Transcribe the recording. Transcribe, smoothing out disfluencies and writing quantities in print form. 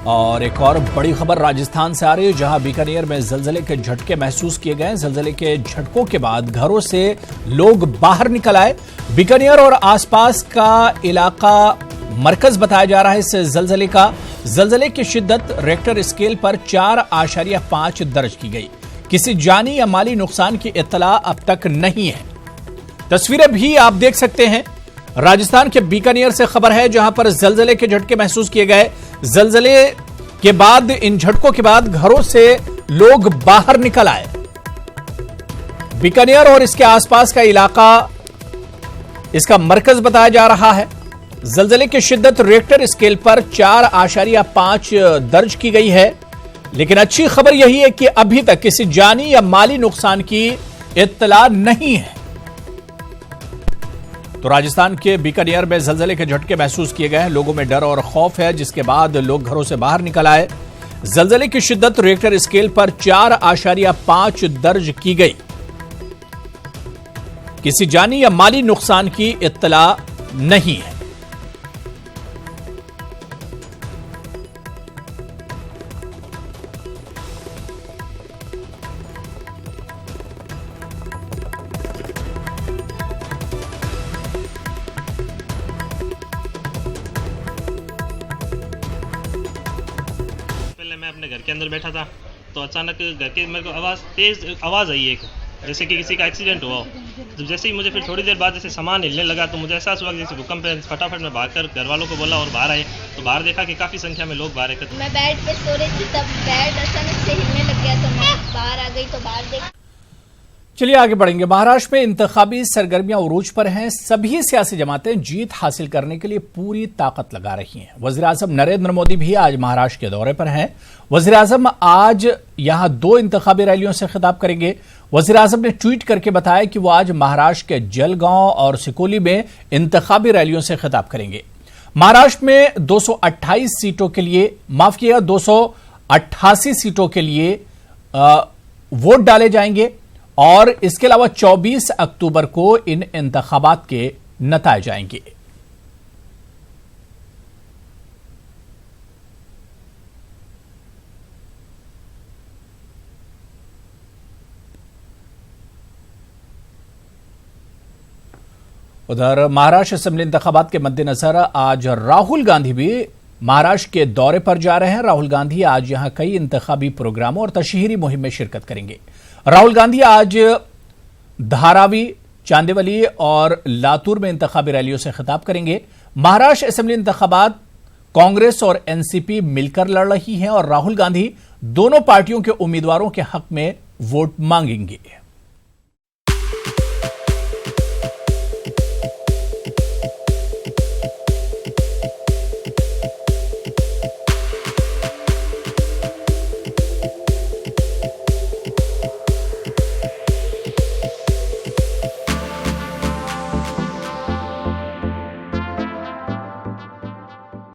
और एक और बड़ी खबर राजस्थान से आ रही है, जहां बीकानेर में जलजले के झटके महसूस किए गए। जलजले के झटकों के बाद घरों से लोग बाहर निकल आए। बीकानेर और आसपास का इलाका मरकज बताया जा रहा है इस जलजले का। जलजले की शिद्दत रेक्टर स्केल पर 4.5 दर्ज की गई। किसी जानी या माली नुकसान की इत्तला अब तक नहीं है। तस्वीरें भी आप देख सकते हैं। राजस्थान के बीकानेर से खबर है, जहां पर जलजले के झटके महसूस किए गए। जलजले के बाद, इन झटकों के बाद घरों से लोग बाहर निकल आए। बीकानेर और इसके आसपास का इलाका इसका मरकज बताया जा रहा है। जलजले की शिद्दत रेक्टर स्केल पर 4.5 दर्ज की गई है। लेकिन अच्छी खबर यही है कि अभी तक किसी जानी या माली नुकसान की इत्तला नहीं है। तो राजस्थान के बीकानेर में जलजले के झटके महसूस किए गए हैं। लोगों में डर और खौफ है, जिसके बाद लोग घरों से बाहर निकल आए। जलजले की शिद्दत रेक्टर स्केल पर 4.5 दर्ज की गई। किसी जानी या माली नुकसान की इत्तला नहीं है। मैं अपने घर के अंदर बैठा था तो अचानक घर के मेरे को तेज आवाज़ आई एक, जैसे कि किसी का एक्सीडेंट हुआ हो। तो जैसे ही मुझे फिर थोड़ी देर बाद जैसे सामान हिलने लगा तो मुझे एहसास हुआ कि जैसे भूकंप है। फटाफट मैं भागकर घर वालों को बोला और बाहर आए तो बाहर देखा कि काफ़ी संख्या में लोग बाहर एकत्र। मैं बेड पे सो रही थी, तब बेड अचानक से हिलने लग गया तो मैं बाहर आ गई तो बाहर देख। चलिए आगे बढ़ेंगे। महाराष्ट्र में इंतखाबी सरगर्मियां उरूज पर हैं। सभी सियासी जमातें जीत हासिल करने के लिए पूरी ताकत लगा रही हैं। वज़ीर-ए-आज़म नरेंद्र मोदी भी आज महाराष्ट्र के दौरे पर हैं। वज़ीर-ए-आज़म आज यहां 2 इंतखाबी रैलियों से खिताब करेंगे। वज़ीर-ए-आज़म ने ट्वीट करके बताया कि वो आज महाराष्ट्र के जलगांव और सिकोली में इंतखाबी रैलियों से खिताब करेंगे। महाराष्ट्र में 228 सीटों के लिए, माफ किया, 288 सीटों के लिए वोट डाले जाएंगे और इसके अलावा 24 अक्टूबर को इन इंतखाबात के नताए जाएंगे। उधर महाराष्ट्र असेंबली इंतखाबात के मद्देनजर आज राहुल गांधी भी महाराष्ट्र के दौरे पर जा रहे हैं। राहुल गांधी आज यहां कई इंतखाबी प्रोग्रामों और तशहीरी मुहिम में शिरकत करेंगे। राहुल गांधी आज धारावी, चांदीवली और लातूर में इंतखाबी रैलियों से खिताब करेंगे। महाराष्ट्र असेंबली इंतखाबात कांग्रेस और एनसीपी मिलकर लड़ रही हैं और राहुल गांधी दोनों पार्टियों के उम्मीदवारों के हक में वोट मांगेंगे।